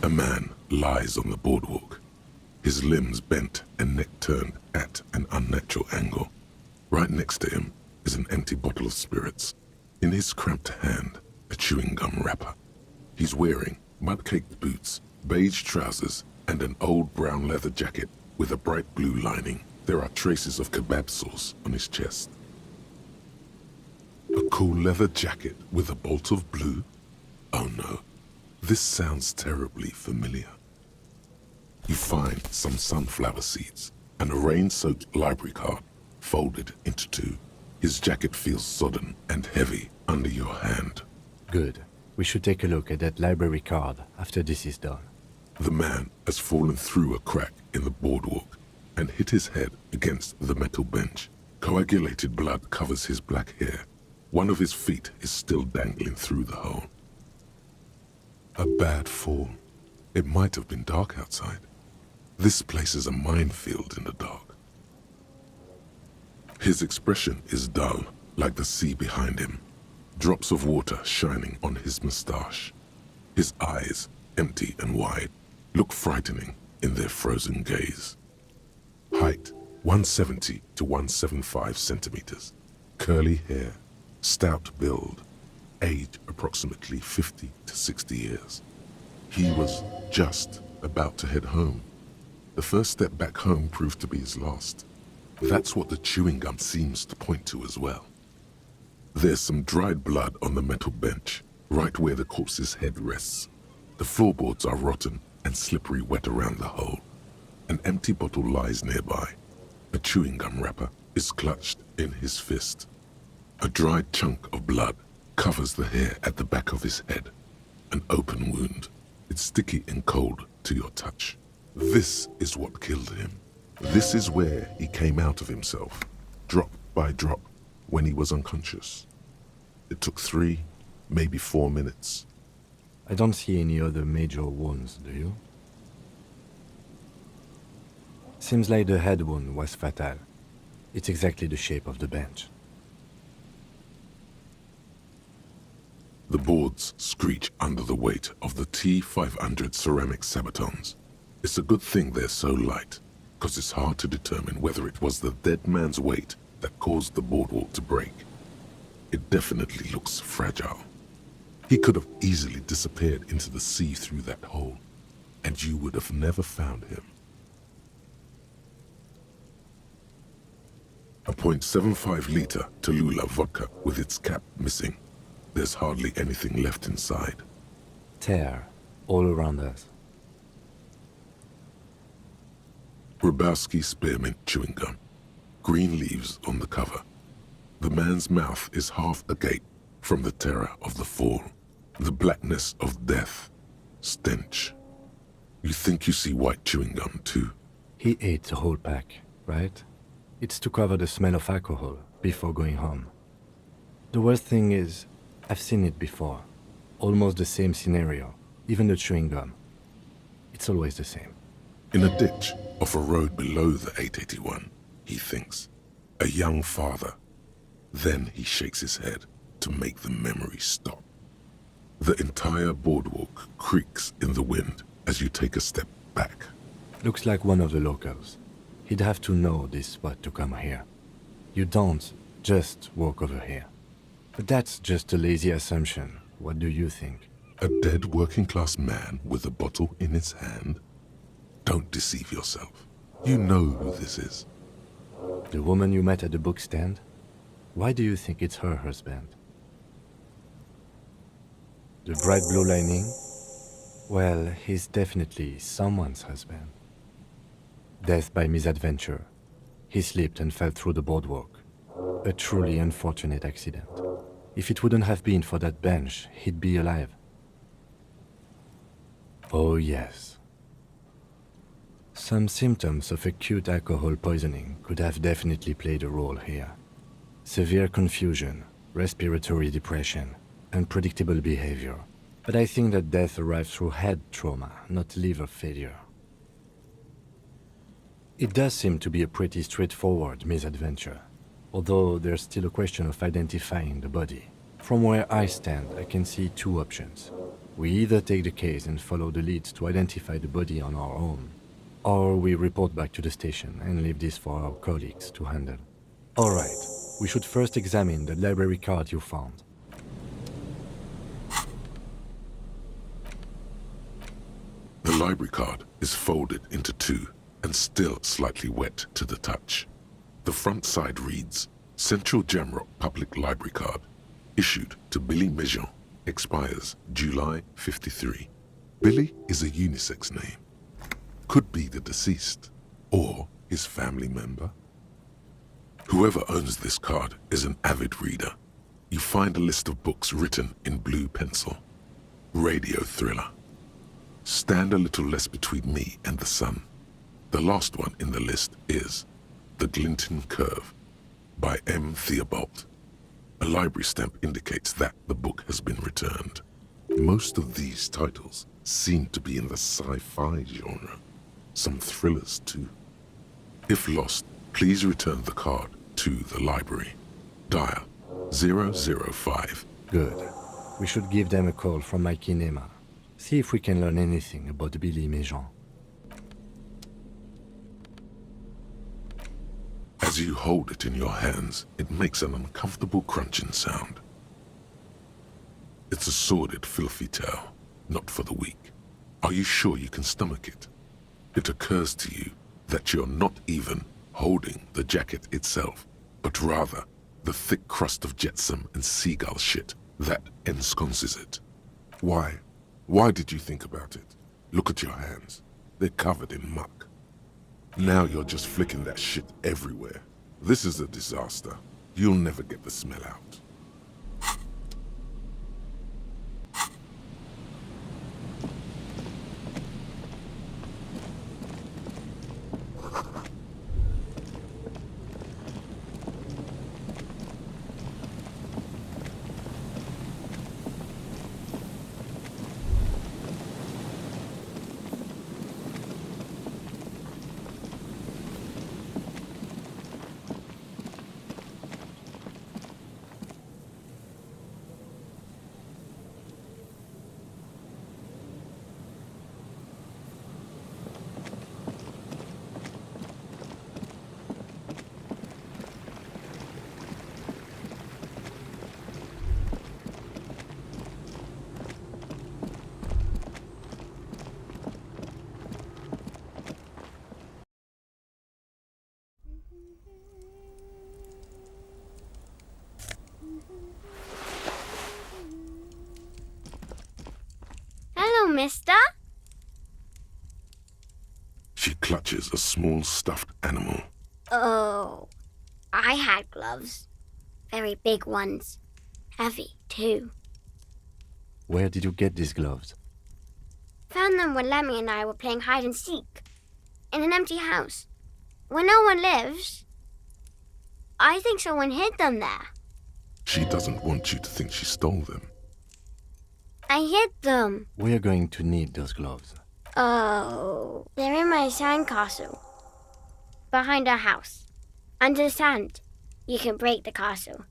A man lies on the boardwalk, his limbs bent and neck turned at an unnatural angle. Right next to him is an empty bottle of spirits. In his cramped hand, a chewing gum wrapper. He's wearing mud-caked boots, beige trousers, and an old brown leather jacket with a bright blue lining. There are traces of kebab sauce on his chest. A cool leather jacket with a bolt of blue? Oh no, this sounds terribly familiar. You find some sunflower seeds and a rain-soaked library card folded into two. His jacket feels sodden and heavy under your hand. Good. We should take a look at that library card after this is done. The man has fallen through a crack in the boardwalk and hit his head against the metal bench. Coagulated blood covers his black hair. One of his feet is still dangling through the hole. A bad fall. It might have been dark outside. This place is a minefield in the dark. His expression is dull, like the sea behind him. Drops of water shining on his mustache. His eyes, empty and wide, look frightening in their frozen gaze. Height, 170 to 175 centimeters. Curly hair, stout build. Age, approximately 50 to 60 years. He was just about to head home. The first step back home proved to be his last. That's what the chewing gum seems to point to as well. There's some dried blood on the metal bench, right where the corpse's head rests. The floorboards are rotten and slippery wet around the hole. An empty bottle lies nearby. A chewing gum wrapper is clutched in his fist. A dried chunk of blood covers the hair at the back of his head. An open wound. It's sticky and cold to your touch. This is what killed him. This is where he came out of himself, drop by drop, when he was unconscious. It took 3, maybe 4 minutes. I don't see any other major wounds, do you? Seems like the head wound was fatal. It's exactly the shape of the bench. The boards screech under the weight of the T500 ceramic sabatons. It's a good thing they're so light, because it's hard to determine whether it was the dead man's weight that caused the boardwalk to break. It definitely looks fragile. He could have easily disappeared into the sea through that hole, and you would have never found him. A .75-liter Tallulah vodka with its cap missing. There's hardly anything left inside. Tear all around us. Hrabowski spearmint chewing gum. Green leaves on the cover. The man's mouth is half agape from the terror of the fall. The blackness of death. Stench. You think you see white chewing gum too? He ate the whole pack, right? It's to cover the smell of alcohol before going home. The worst thing is, I've seen it before. Almost the same scenario, even the chewing gum. It's always the same. In a ditch off a road below the 881, he thinks. A young father. Then he shakes his head to make the memory stop. The entire boardwalk creaks in the wind as you take a step back. Looks like one of the locals. He'd have to know this spot to come here. You don't just walk over here. But that's just a lazy assumption. What do you think? A dead working-class man with a bottle in his hand? Don't deceive yourself. You know who this is. The woman you met at the book stand? Why do you think it's her husband? The bright blue lining? Well, he's definitely someone's husband. Death by misadventure. He slipped and fell through the boardwalk. A truly unfortunate accident. If it wouldn't have been for that bench, he'd be alive. Oh yes. Some symptoms of acute alcohol poisoning could have definitely played a role here. Severe confusion, respiratory depression, unpredictable behavior. But I think that death arrived through head trauma, not liver failure. It does seem to be a pretty straightforward misadventure, although there's still a question of identifying the body. From where I stand, I can see 2 options. We either take the case and follow the leads to identify the body on our own, or we report back to the station and leave this for our colleagues to handle. Alright, we should first examine the library card you found. The library card is folded into two and still slightly wet to the touch. The front side reads, Central Jamrock Public Library Card, issued to Billy Mejean, expires July 53. Billy is a unisex name. Could be the deceased, or his family member. Whoever owns this card is an avid reader. You find a list of books written in blue pencil. Radio thriller. Stand a little less between me and the sun. The last one in the list is The Glinton Curve by M. Theobald. A library stamp indicates that the book has been returned. Most of these titles seem to be in the sci-fi genre. Some thrillers too. If lost, please return the card to the library. Dial 005. Good. We should give them a call from my kinema. See if we can learn anything about Billy Mejean. As you hold it in your hands, it makes an uncomfortable crunching sound. It's a sordid, filthy tale, not for the weak. Are you sure you can stomach it? It occurs to you that you're not even holding the jacket itself, but rather the thick crust of jetsam and seagull shit that ensconces it. Why? Why did you think about it? Look at your hands. They're covered in muck. Now you're just flicking that shit everywhere. This is a disaster. You'll never get the smell out. Hello, mister. She clutches a small stuffed animal. Oh, I had gloves. Very big ones. Heavy, too. Where did you get these gloves? Found them when Lemmy and I were playing hide and seek. In an empty house. Where no one lives. I think someone hid them there. She doesn't want you to think she stole them. I hid them. We're going to need those gloves. Oh, they're in my sandcastle. Behind our house. Under the sand. You can break the castle.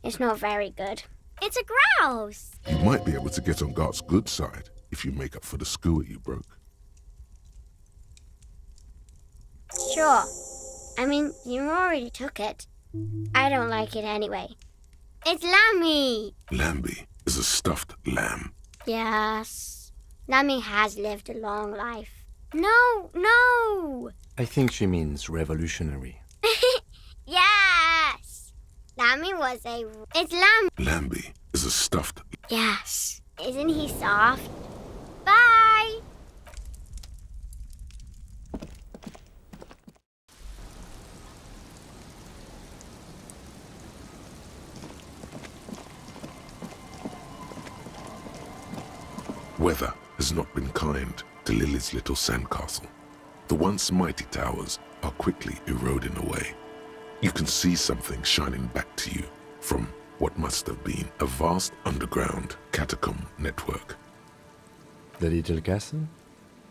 It's not very good. It's a grouse. You might be able to get on Gart's good side if you make up for the skua you broke. Sure. I mean, you already took it. I don't like it anyway. It's Lammy. Lambie is a stuffed lamb. Yes. Lammy has lived a long life. No! I think she means revolutionary. Yes! Lammy was a... It's Lammy. Lambie is a stuffed... Yes. Isn't he soft? Bye! Weather has not been kind to Lily's little sandcastle. The once mighty towers are quickly eroding away. You can see something shining back to you from what must have been a vast underground catacomb network. The little castle?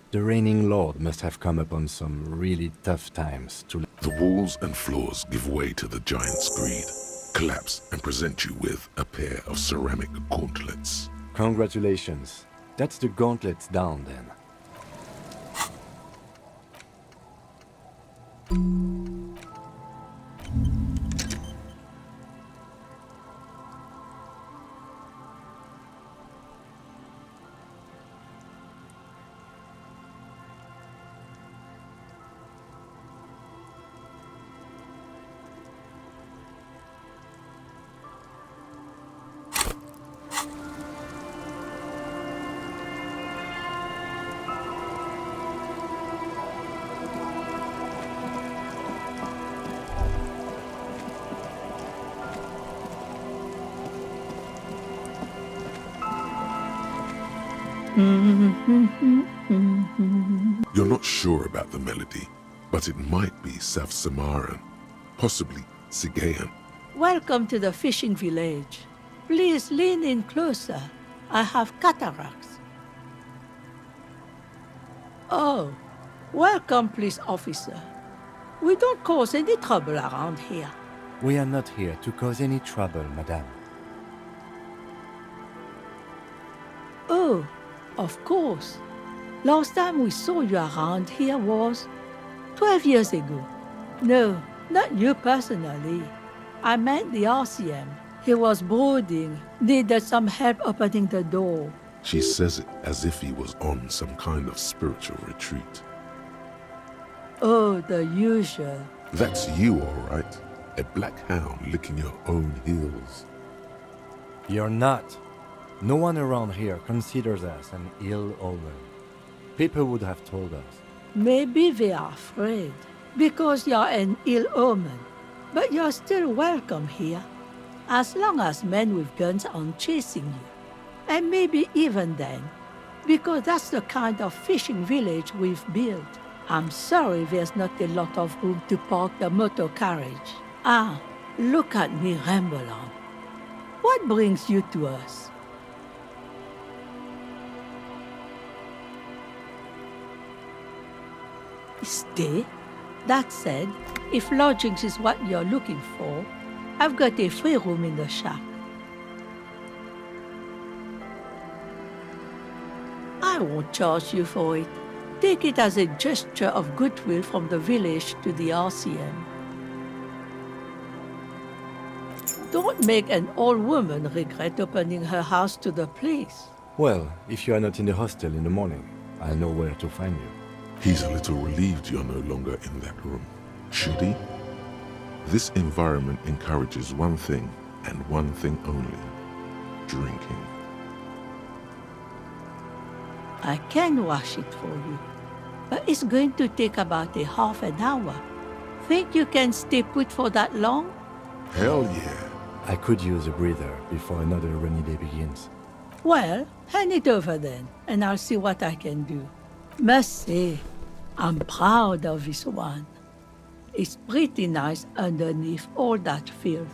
The reigning lord must have come upon some really tough times to... The walls and floors give way to the giant's greed, collapse and present you with a pair of ceramic gauntlets. Congratulations. That's the gauntlets down, then. You're not sure about the melody, but it might be South Samaran, possibly Sigayan. Welcome to the fishing village. Please lean in closer. I have cataracts. Oh, welcome, police officer. We don't cause any trouble around here. We are not here to cause any trouble, madame. Oh, of course. Last time we saw you around here was 12 years ago. No, not you personally. I meant the RCM. He was brooding, needed some help opening the door. She says it as if he was on some kind of spiritual retreat. Oh, the usual. That's you, all right. A black hound licking your own heels. You're not. No one around here considers us an ill omen. People would have told us. Maybe they are afraid, because you're an ill omen. But you're still welcome here, as long as men with guns aren't chasing you. And maybe even then, because that's the kind of fishing village we've built. I'm sorry there's not a lot of room to park the motor carriage. Ah, look at me ramble on. What brings you to us? Stay. That said, if lodgings is what you're looking for, I've got a free room in the shack. I won't charge you for it. Take it as a gesture of goodwill from the village to the RCM. Don't make an old woman regret opening her house to the place. Well, if you are not in the hostel in the morning, I'll know where to find you. He's a little relieved you're no longer in that room. Should he? This environment encourages one thing, and one thing only: drinking. I can wash it for you, but it's going to take about a half an hour. Think you can stay put for that long? Hell yeah. I could use a breather before another rainy day begins. Well, hand it over then, and I'll see what I can do. Must say, I'm proud of this one. It's pretty nice underneath all that filth.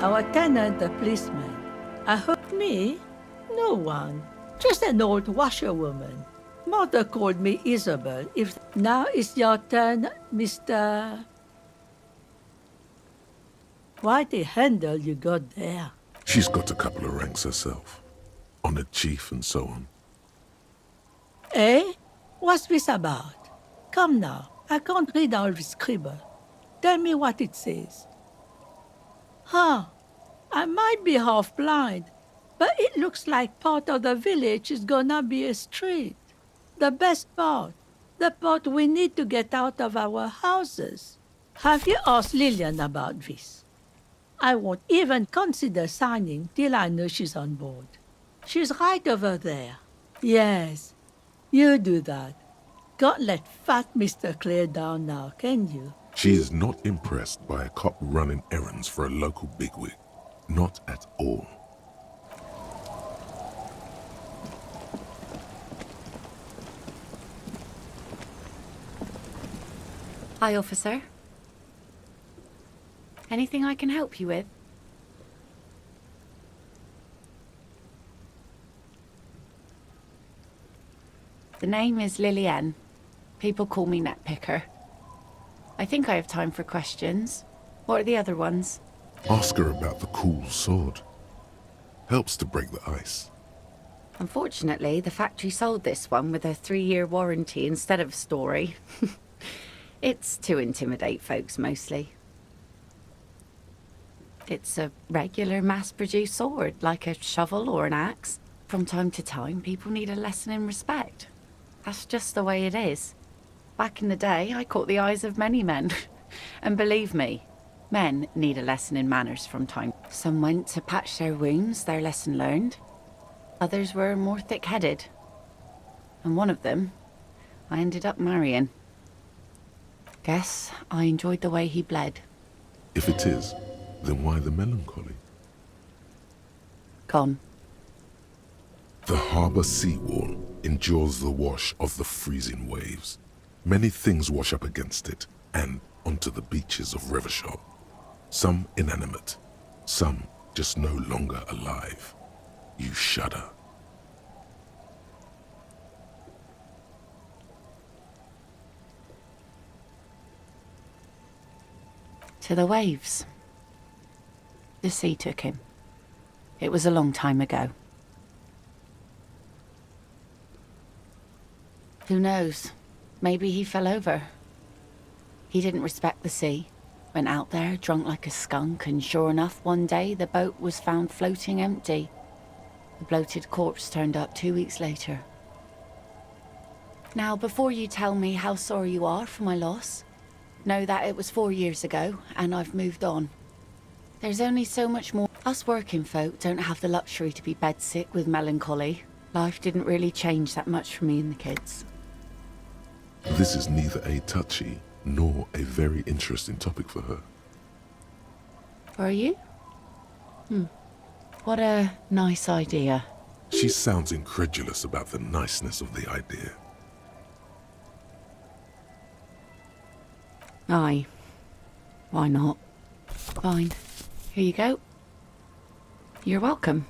Our tenant, the policeman. I hope me? No one. Just an old washerwoman. Mother called me Isabel. If now is your turn, Mr. Quite a handle you got there. She's got a couple of ranks herself. Honored chief and so on. Eh? What's this about? Come now, I can't read all this scribble. Tell me what it says. Huh. I might be half blind, but it looks like part of the village is gonna be a street. The best part. The part we need to get out of our houses. Have you asked Lillian about this? I won't even consider signing till I know she's on board. She's right over there. Yes, you do that. Can't let fat Mr. Clare down now, can you? She is not impressed by a cop running errands for a local bigwig. Not at all. Hi, officer. Anything I can help you with? The name is Lillian. People call me Netpicker. I think I have time for questions. What are the other ones? Ask her about the cool sword. Helps to break the ice. Unfortunately, the factory sold this one with a 3-year warranty instead of a story. It's to intimidate folks, mostly. It's a regular mass-produced sword, like a shovel or an axe. From time to time, people need a lesson in respect. That's just the way it is. Back in the day, I caught the eyes of many men. And believe me, men need a lesson in manners from time. Some went to patch their wounds, their lesson learned. Others were more thick-headed. And one of them, I ended up marrying. Guess I enjoyed the way he bled. If it is, then why the melancholy? Gone. The harbour seawall endures the wash of the freezing waves. Many things wash up against it and onto the beaches of Revachol. Some inanimate, some just no longer alive. You shudder. To the waves. The sea took him. It was a long time ago. Who knows? Maybe he fell over. He didn't respect the sea. Went out there drunk like a skunk, and sure enough, one day the boat was found floating empty. The bloated corpse turned up 2 weeks later. Now, before you tell me how sorry you are for my loss, know that it was 4 years ago, and I've moved on. There's only so much more. Us working folk don't have the luxury to be bedsick with melancholy. Life didn't really change that much for me and the kids. This is neither a touchy nor a very interesting topic for her. For you? What a nice idea. She sounds incredulous about the niceness of the idea. Aye. Why not? Fine. Here you go. You're welcome.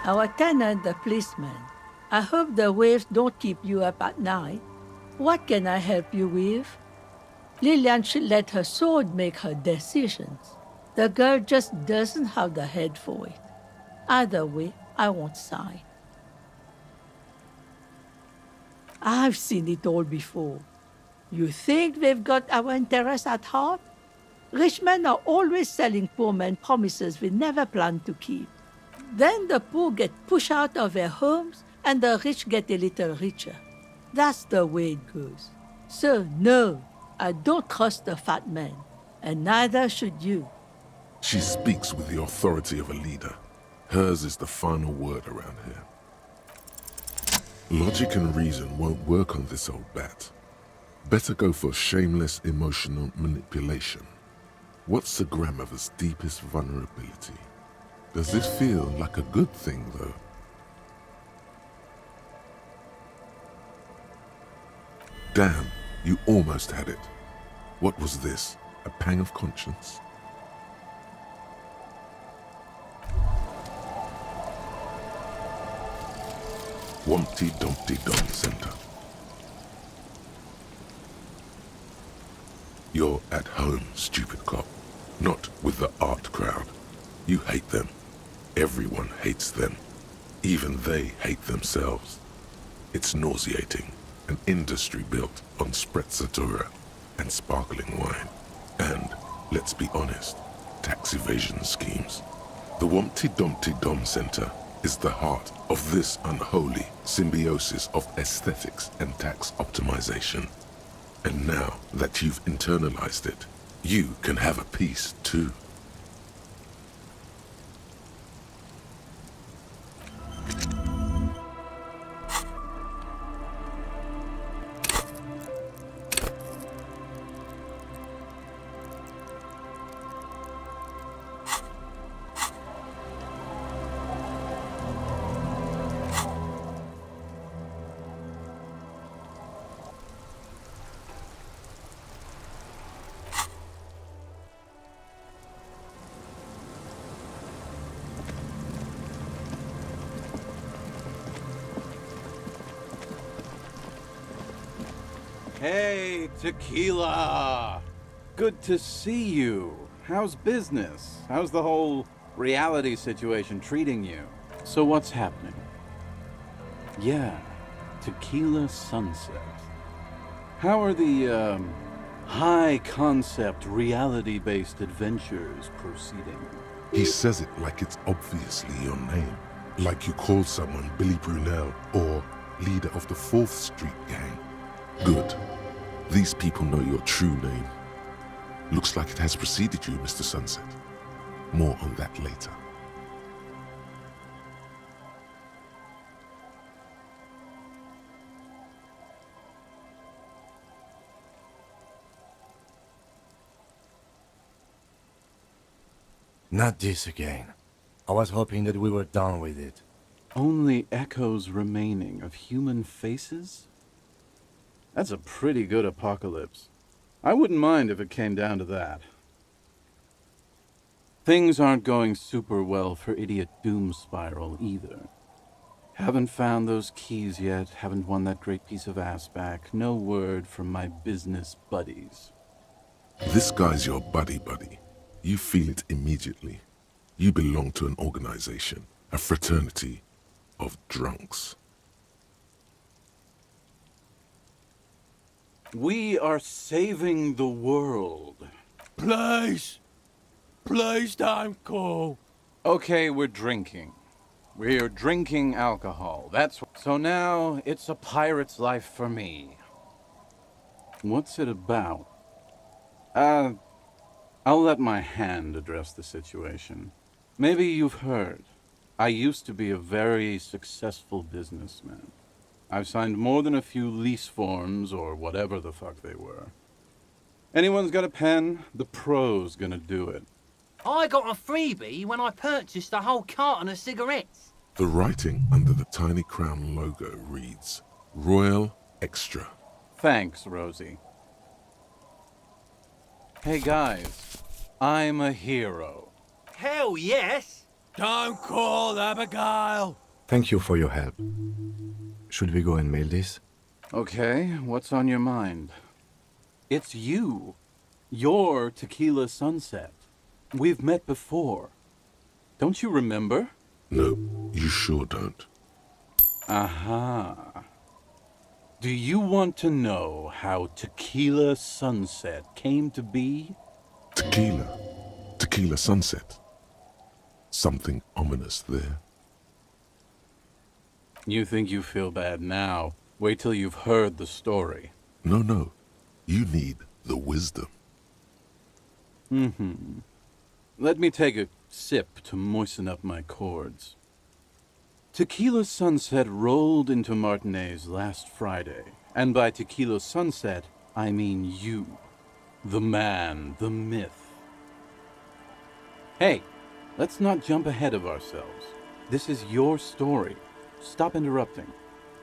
Our tenant, the policeman. I hope the waves don't keep you up at night. What can I help you with? Lillian should let her sword make her decisions. The girl just doesn't have the head for it. Either way, I won't sigh. I've seen it all before. You think they've got our interests at heart? Rich men are always selling poor men promises they never planned to keep. Then the poor get pushed out of their homes and the rich get a little richer. That's the way it goes. So no, I don't trust the fat man, and neither should you. She speaks with the authority of a leader. Hers is the final word around here. Logic and reason won't work on this old bat. Better go for shameless emotional manipulation. What's the grandmother's deepest vulnerability? Does this feel like a good thing, though? Damn, you almost had it. What was this? A pang of conscience? Wumpty Dumpty Dum Center. You're at home, stupid cop. Not with the art crowd. You hate them. Everyone hates them. Even they hate themselves. It's nauseating. An industry built on sprezzatura and sparkling wine. And, let's be honest, tax evasion schemes. The Wumpty Dumpty Dum Center is the heart of this unholy symbiosis of aesthetics and tax optimization. And now that you've internalized it, you can have a piece too. Hey, Tequila! Good to see you. How's business? How's the whole reality situation treating you? So what's happening? Yeah, Tequila Sunset. How are the, high-concept, reality-based adventures proceeding? He says it like it's obviously your name. Like you call someone Billy Brunel or leader of the 4th Street Gang. Good. These people know your true name. Looks like it has preceded you, Mr. Sunset. More on that later. Not this again. I was hoping that we were done with it. Only echoes remaining of human faces? That's a pretty good apocalypse. I wouldn't mind if it came down to that. Things aren't going super well for Idiot Doom Spiral either. Haven't found those keys yet, haven't won that great piece of ass back. No word from my business buddies. This guy's your buddy. You feel it immediately. You belong to an organization, a fraternity of drunks. We are saving the world. Please! Please don't call. Okay, we're drinking. We're drinking alcohol. So now it's a pirate's life for me. What's it about? I'll let my hand address the situation. Maybe you've heard. I used to be a very successful businessman. I've signed more than a few lease forms or whatever the fuck they were. Anyone's got a pen? The pro's gonna do it. I got a freebie when I purchased a whole carton of cigarettes. The writing under the Tiny Crown logo reads, Royal Extra. Thanks, Rosie. Hey guys, I'm a hero. Hell yes! Don't call Abigail! Thank you for your help. Should we go and mail this? Okay, what's on your mind? It's you. You're Tequila Sunset. We've met before. Don't you remember? No, you sure don't. Aha. Do you want to know how Tequila Sunset came to be? Tequila Sunset. Something ominous there. You think you feel bad now. Wait till you've heard the story. No. You need the wisdom. Let me take a sip to moisten up my chords. Tequila Sunset rolled into Martinez last Friday. And by Tequila Sunset, I mean you. The man, the myth. Hey, let's not jump ahead of ourselves. This is your story. Stop interrupting.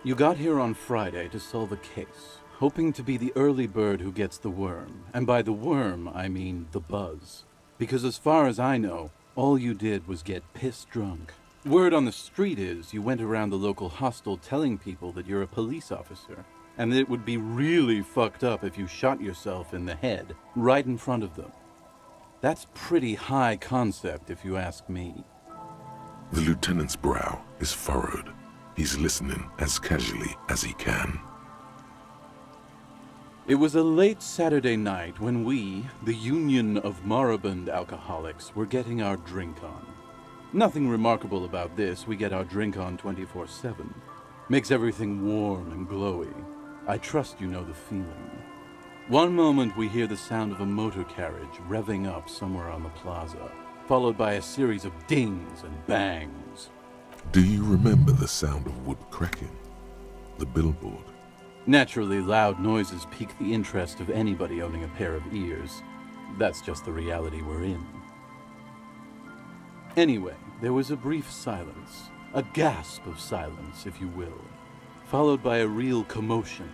You got here on Friday to solve a case, hoping to be the early bird who gets the worm. And by the worm, I mean the buzz. Because as far as I know, all you did was get piss drunk. Word on the street is you went around the local hostel telling people that you're a police officer, and that it would be really fucked up if you shot yourself in the head right in front of them. That's pretty high concept, if you ask me. The lieutenant's brow is furrowed. He's listening as casually as he can. It was a late Saturday night when we, the Union of Moribund Alcoholics, were getting our drink on. Nothing remarkable about this. We get our drink on 24/7. Makes everything warm and glowy. I trust you know the feeling. One moment we hear the sound of a motor carriage revving up somewhere on the plaza, followed by a series of dings and bangs. Do you remember the sound of wood cracking? The billboard? Naturally, loud noises pique the interest of anybody owning a pair of ears. That's just the reality we're in. Anyway, there was a brief silence, a gasp of silence, if you will, followed by a real commotion.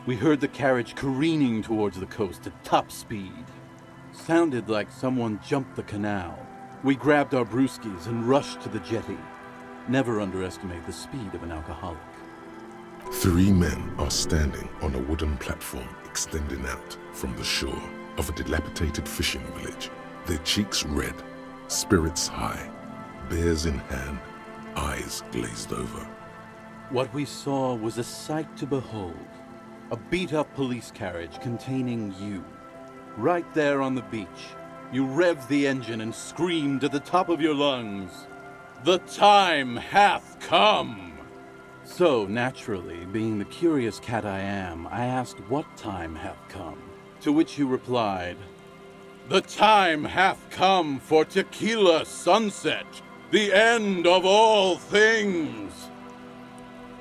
We heard the carriage careening towards the coast at top speed. Sounded like someone jumped the canal. We grabbed our brewskis and rushed to the jetty. Never underestimate the speed of an alcoholic. 3 men are standing on a wooden platform extending out from the shore of a dilapidated fishing village, their cheeks red, spirits high, bears in hand, eyes glazed over. What we saw was a sight to behold. A beat-up police carriage containing you. Right there on the beach, you revved the engine and screamed at the top of your lungs, "The time hath come!" So, naturally, being the curious cat I am, I asked what time hath come, to which you replied, "The time hath come for tequila sunset, the end of all things."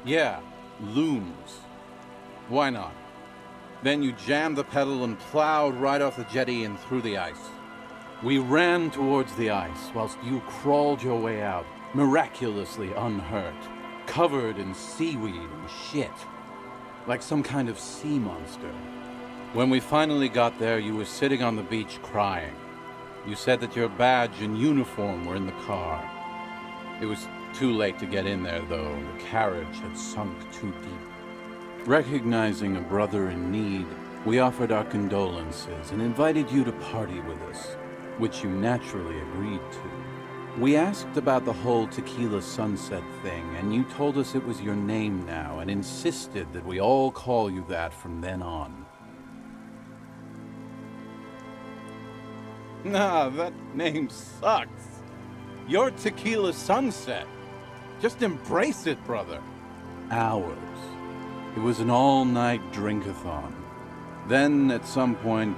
Yeah, looms. Why not? Then you jammed the pedal and plowed right off the jetty and through the ice. We ran towards the ice whilst you crawled your way out, miraculously unhurt, covered in seaweed and shit, like some kind of sea monster. When we finally got there, you were sitting on the beach crying. You said that your badge and uniform were in the car. It was too late to get in there, though. The carriage had sunk too deep. Recognizing a brother in need, we offered our condolences and invited you to party with us, which you naturally agreed to. We asked about the whole tequila sunset thing, and you told us it was your name now and insisted that we all call you that from then on. Nah, that name sucks. You're Tequila Sunset. Just embrace it, brother. Ours. It was an all-night drink-a-thon. Then, at some point,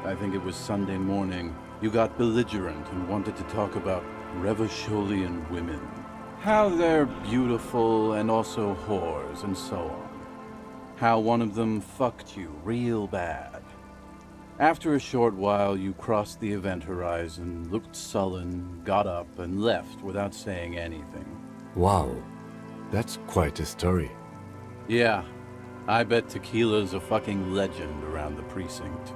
I think it was Sunday morning, you got belligerent and wanted to talk about Revacholian women. How they're beautiful and also whores and so on. How one of them fucked you real bad. After a short while, you crossed the event horizon, looked sullen, got up, and left without saying anything. Wow, that's quite a story. Yeah, I bet Tequila's a fucking legend around the precinct.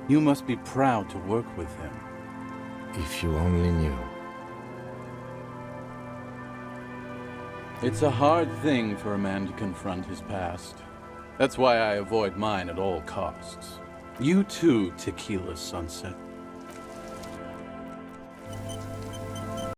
You must be proud to work with him. If you only knew. It's a hard thing for a man to confront his past. That's why I avoid mine at all costs. You too, Tequila Sunset.